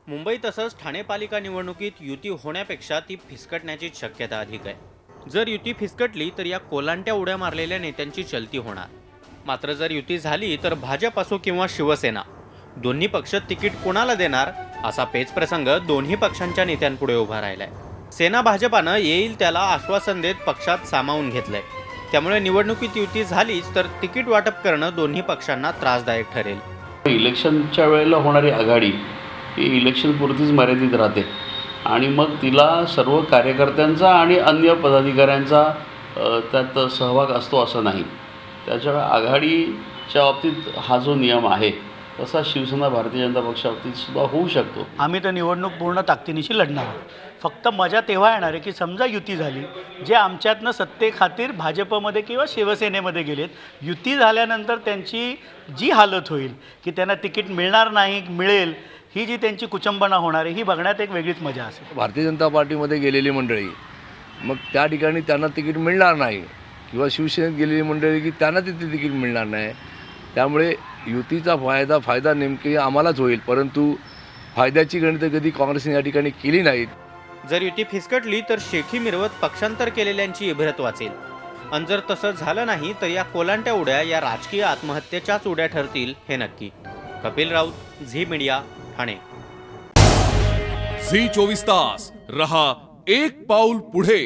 मुंबई तसंच ठाणे पालिका निवडणुकीत युती होण्यापेक्षा ती फिसकटण्याची शक्यता अधिक आहे। जर युती फिसकटली तर या कोलांट्या उड्या मारलेल्या नेत्यांची चलती होणार। मात्र जर युती झाली तर भाजप असो किंवा शिवसेना दोन्ही पक्ष तिकीट कोणाला देणार असा पेच प्रसंग दोन्ही पक्षांच्या नेत्यांपुढे उभा राहिलाय। सेना भाजपानं येईल त्याला आश्वासन देत पक्षात सामावून घेतलंय। त्यामुळे निवडणुकीत युती झालीच तर तिकीट वाटप करणं दोन्ही पक्षांना त्रासदायक ठरेल। इलेक्शनच्या वेळेला होणारी आघाडी ही इलेक्शनपुरतीच मर्यादित राहते आणि मग तिला सर्व कार्यकर्त्यांचा आणि अन्य पदाधिकाऱ्यांचा त्यात सहभाग असतो असं नाही। त्याच्यामुळे आघाडीच्या बाबतीत हा जो नियम आहे तसा शिवसेना भारतीय जनता पक्षाबाबतीत सुद्धा होऊ शकतो। आम्ही तर निवडणूक पूर्ण ताकदीनिशी लढणार आहोत। फक्त मजा तेव्हा येणार आहे की समजा युती झाली, जे आमच्यातनं सत्तेखातीर भाजपमध्ये किंवा शिवसेनेमध्ये गेलेत, युती झाल्यानंतर त्यांची जी हालत होईल की त्यांना तिकीट मिळणार नाही, मिळेल, ही जी त्यांची कुचंबना होणार आहे ही बघण्यात एक वेगळीच मजा असेल। भारतीय जनता पार्टीमध्ये गेलेली मंडळी मग त्या ठिकाणी त्यांना तिकीट मिळणार नाही किंवा शिवसेनेत गेलेली मंडळी की त्यांना तिथे तिकीट मिळणार नाही। त्यामुळे युतीचा फायदा नेमकी आम्हालाच होईल, परंतु फायद्याची गणितं कधी काँग्रेसने या ठिकाणी केली नाहीत। जर युती फिसकटली तर शेखी मिरवत पक्षांतर केलेल्यांची इब्रत वाचेल आणि जर तसं झालं नाही तर या कोलांट्या उड्या या राजकीय आत्महत्येच्याच उड्या ठरतील हे नक्की। कपिल राऊत, झी मीडिया, ठाणे। झी 24 तास रहा एक पाऊल पुढे।